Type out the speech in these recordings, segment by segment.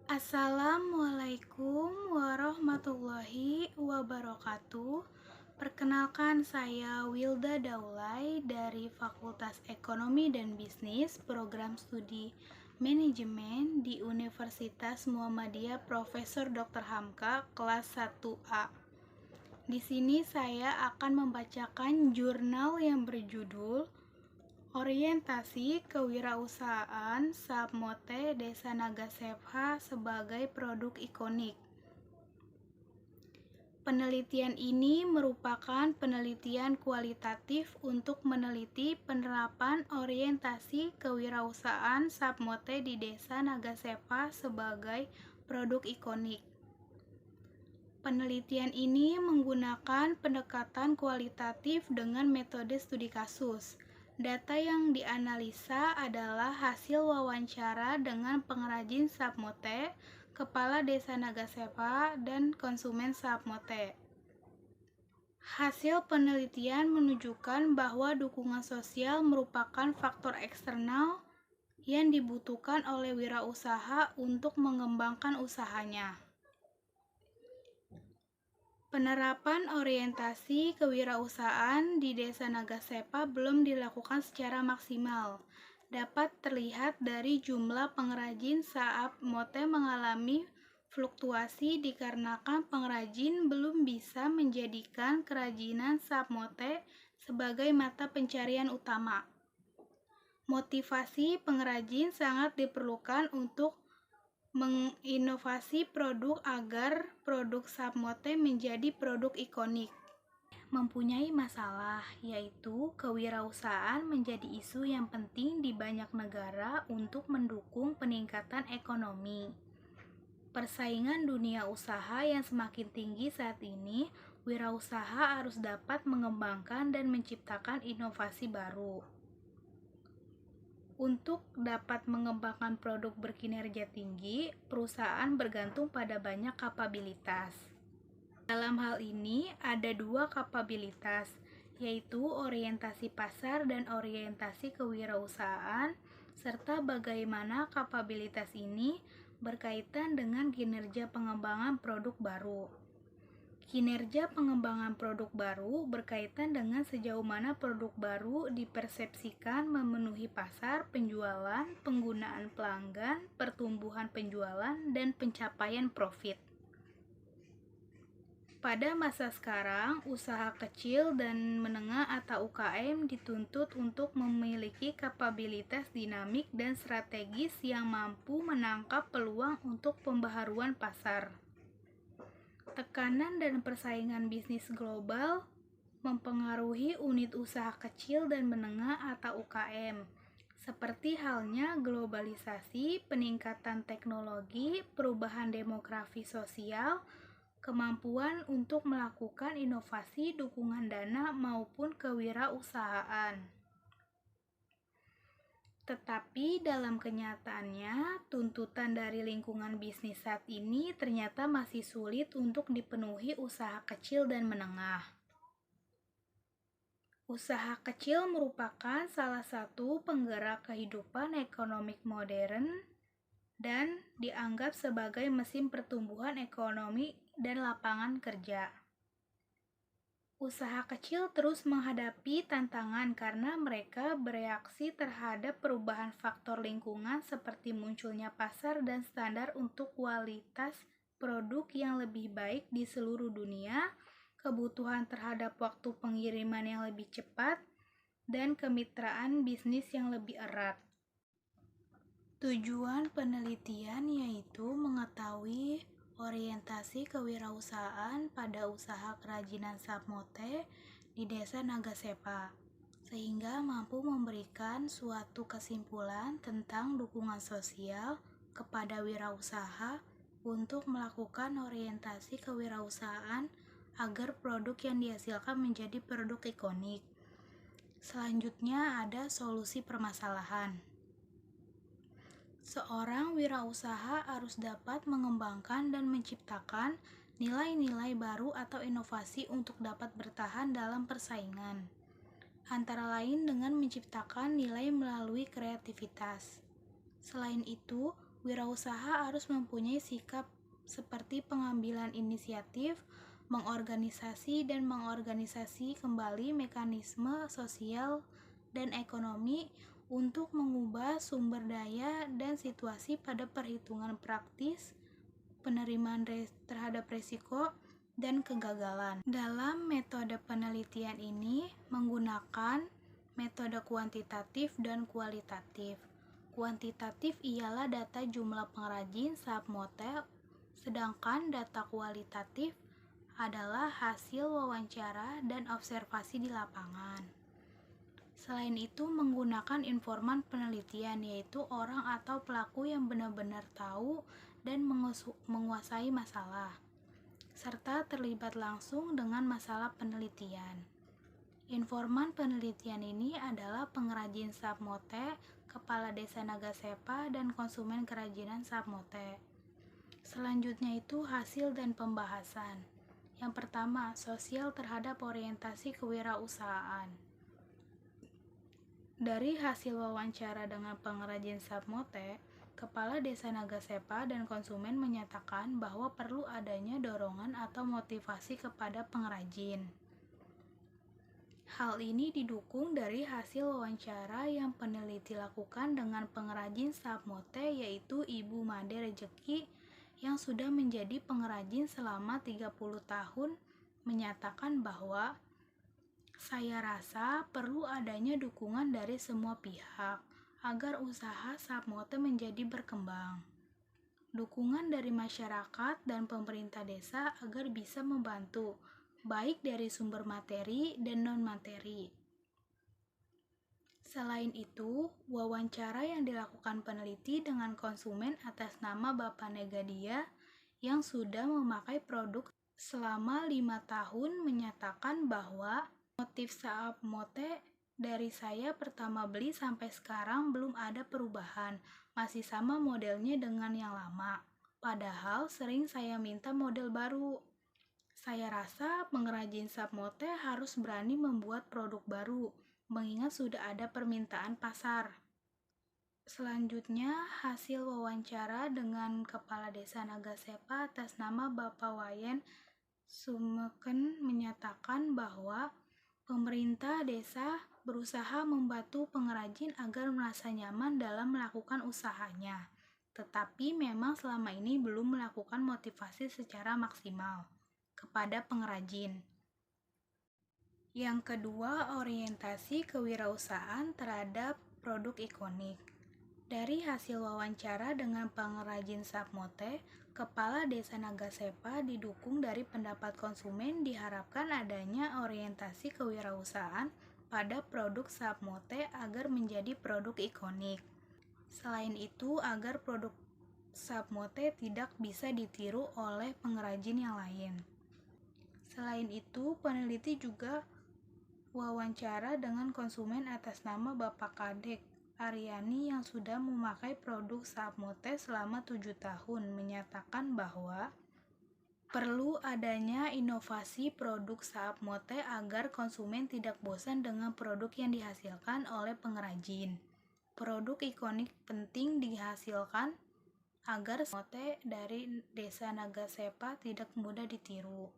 Assalamualaikum warahmatullahi wabarakatuh. Perkenalkan, saya Wilda Daulay dari Fakultas Ekonomi dan Bisnis, Program Studi Manajemen di Universitas Muhammadiyah Profesor Dr. Hamka, kelas 1A. Di sini saya akan membacakan jurnal yang berjudul Orientasi Kewirausahaan Sapmote Desa Nagasepha sebagai Produk Ikonik. Penelitian ini merupakan penelitian kualitatif untuk meneliti penerapan orientasi kewirausahaan Sapmote di Desa Nagasepha sebagai produk ikonik. Penelitian ini menggunakan pendekatan kualitatif dengan metode studi kasus. Data yang dianalisa adalah hasil wawancara dengan pengrajin sapmote, kepala desa Nagasepha, dan konsumen sapmote. Hasil penelitian menunjukkan bahwa dukungan sosial merupakan faktor eksternal yang dibutuhkan oleh wirausaha untuk mengembangkan usahanya. Penerapan orientasi kewirausahaan di Desa Nagasepha belum dilakukan secara maksimal. Dapat terlihat dari jumlah pengrajin sapmote mengalami fluktuasi dikarenakan pengrajin belum bisa menjadikan kerajinan sapmote sebagai mata pencarian utama. Motivasi pengrajin sangat diperlukan untuk menginovasi produk agar produk sapmote menjadi produk ikonik. Mempunyai masalah, yaitu kewirausahaan menjadi isu yang penting di banyak negara untuk mendukung peningkatan ekonomi. Persaingan dunia usaha yang semakin tinggi saat ini, wirausaha harus dapat mengembangkan dan menciptakan inovasi baru. Untuk dapat mengembangkan produk berkinerja tinggi, perusahaan bergantung pada banyak kapabilitas. Dalam hal ini, ada dua kapabilitas, yaitu orientasi pasar dan orientasi kewirausahaan, serta bagaimana kapabilitas ini berkaitan dengan kinerja pengembangan produk baru. Kinerja pengembangan produk baru berkaitan dengan sejauh mana produk baru dipersepsikan memenuhi pasar, penjualan, penggunaan pelanggan, pertumbuhan penjualan, dan pencapaian profit. Pada masa sekarang, usaha kecil dan menengah atau UKM dituntut untuk memiliki kapabilitas dinamik dan strategis yang mampu menangkap peluang untuk pembaharuan pasar. Tekanan dan persaingan bisnis global mempengaruhi unit usaha kecil dan menengah atau UKM, seperti halnya globalisasi, peningkatan teknologi, perubahan demografi sosial, kemampuan untuk melakukan inovasi, dukungan dana, maupun kewirausahaan. Tetapi dalam kenyataannya, tuntutan dari lingkungan bisnis saat ini ternyata masih sulit untuk dipenuhi usaha kecil dan menengah. Usaha kecil merupakan salah satu penggerak kehidupan ekonomi modern dan dianggap sebagai mesin pertumbuhan ekonomi dan lapangan kerja. Usaha kecil terus menghadapi tantangan karena mereka bereaksi terhadap perubahan faktor lingkungan seperti munculnya pasar dan standar untuk kualitas produk yang lebih baik di seluruh dunia, kebutuhan terhadap waktu pengiriman yang lebih cepat, dan kemitraan bisnis yang lebih erat. Tujuan penelitian yaitu mengetahui orientasi kewirausahaan pada usaha kerajinan sapmote di Desa Nagasepha, sehingga mampu memberikan suatu kesimpulan tentang dukungan sosial kepada wirausaha untuk melakukan orientasi kewirausahaan agar produk yang dihasilkan menjadi produk ikonik. Selanjutnya ada solusi permasalahan. Seorang wirausaha harus dapat mengembangkan dan menciptakan nilai-nilai baru atau inovasi untuk dapat bertahan dalam persaingan, antara lain dengan menciptakan nilai melalui kreativitas. Selain itu, Wirausaha harus mempunyai sikap seperti pengambilan inisiatif, mengorganisasi kembali mekanisme sosial dan ekonomi untuk mengubah sumber daya dan situasi pada perhitungan praktis, penerimaan terhadap risiko, dan kegagalan. Dalam metode penelitian ini menggunakan metode kuantitatif dan kualitatif. Kuantitatif ialah data jumlah pengrajin saham mote, sedangkan data kualitatif adalah hasil wawancara dan observasi di lapangan. Selain itu, menggunakan informan penelitian, yaitu orang atau pelaku yang benar-benar tahu dan menguasai masalah, serta terlibat langsung dengan masalah penelitian. Informan penelitian ini adalah pengrajin saham mote, kepala desa Nagasepa, dan konsumen kerajinan saham mote. Selanjutnya itu hasil dan pembahasan. Yang pertama, sosial terhadap orientasi kewirausahaan. Dari hasil wawancara dengan pengrajin saham mote, Kepala Desa Nagasepa dan konsumen menyatakan bahwa perlu adanya dorongan atau motivasi kepada pengrajin. Hal ini didukung dari hasil wawancara yang peneliti lakukan dengan pengrajin saham mote, yaitu Ibu Made Rejeki yang sudah menjadi pengrajin selama 30 tahun, menyatakan bahwa saya rasa perlu adanya dukungan dari semua pihak agar usaha saham mote menjadi berkembang. Dukungan dari masyarakat dan pemerintah desa agar bisa membantu, baik dari sumber materi dan non-materi. Selain itu, wawancara yang dilakukan peneliti dengan konsumen atas nama Bapak Negadia yang sudah memakai produk selama 5 tahun menyatakan bahwa motif saham mote dari saya pertama beli sampai sekarang belum ada perubahan, masih sama modelnya dengan yang lama. Padahal sering saya minta model baru. Saya rasa pengrajin saham mote harus berani membuat produk baru, mengingat sudah ada permintaan pasar. Selanjutnya, hasil wawancara dengan Kepala Desa Nagasepa atas nama Bapak Wayen Sumeken menyatakan bahwa pemerintah desa berusaha membantu pengrajin agar merasa nyaman dalam melakukan usahanya, tetapi memang selama ini belum melakukan motivasi secara maksimal kepada pengrajin. Yang kedua, orientasi kewirausahaan terhadap produk ikonik. Dari hasil wawancara dengan pengrajin saham mote, Kepala Desa Nagasepa didukung dari pendapat konsumen diharapkan adanya orientasi kewirausahaan pada produk saham mote agar menjadi produk ikonik. Selain itu, agar produk saham mote tidak bisa ditiru oleh pengrajin yang lain. Selain itu, peneliti juga wawancara dengan konsumen atas nama Bapak Kadek Aryani yang sudah memakai produk saham mote selama 7 tahun menyatakan bahwa perlu adanya inovasi produk saham mote agar konsumen tidak bosan dengan produk yang dihasilkan oleh pengrajin. Produk ikonik penting dihasilkan agar mote dari Desa Nagasepa tidak mudah ditiru.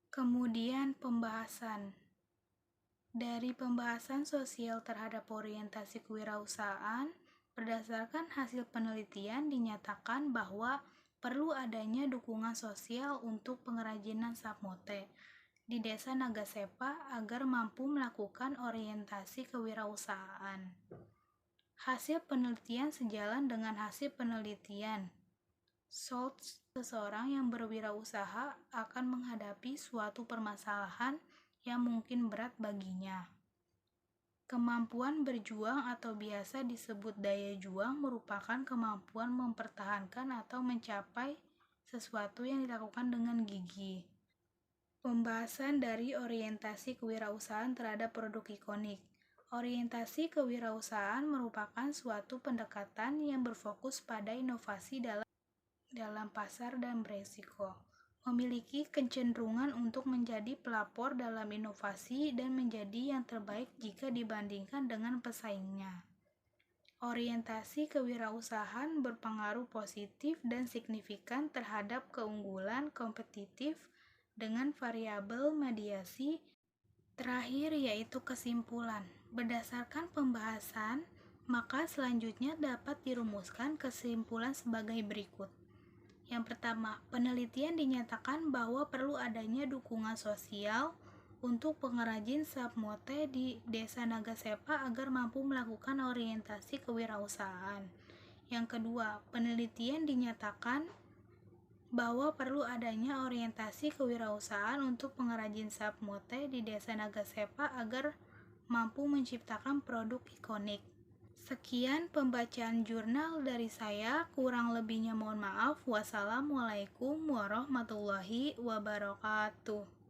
Kemudian pembahasan. Dari pembahasan sosial terhadap orientasi kewirausahaan, berdasarkan hasil penelitian dinyatakan bahwa perlu adanya dukungan sosial untuk pengrajinan saham mote di Desa Nagasepa agar mampu melakukan orientasi kewirausahaan. Hasil penelitian sejalan dengan hasil penelitian. Seseorang yang berwirausaha akan menghadapi suatu permasalahan yang mungkin berat baginya. Kemampuan berjuang atau biasa disebut daya juang merupakan kemampuan mempertahankan atau mencapai sesuatu yang dilakukan dengan gigih. Pembahasan dari orientasi kewirausahaan terhadap produk ikonik. Orientasi kewirausahaan merupakan suatu pendekatan yang berfokus pada inovasi dalam pasar dan beresiko, memiliki kecenderungan untuk menjadi pelopor dalam inovasi dan menjadi yang terbaik jika dibandingkan dengan pesaingnya. Orientasi kewirausahaan berpengaruh positif dan signifikan terhadap keunggulan kompetitif dengan variabel mediasi terakhir, yaitu kesimpulan. Berdasarkan pembahasan, maka selanjutnya dapat dirumuskan kesimpulan sebagai berikut. Yang pertama, penelitian dinyatakan bahwa perlu adanya dukungan sosial untuk pengrajin sapmote di Desa Nagasepa agar mampu melakukan orientasi kewirausahaan. Yang kedua, penelitian dinyatakan bahwa perlu adanya orientasi kewirausahaan untuk pengrajin sapmote di Desa Nagasepa agar mampu menciptakan produk ikonik. Sekian pembacaan jurnal dari saya, kurang lebihnya mohon maaf. Wassalamualaikum warahmatullahi wabarakatuh.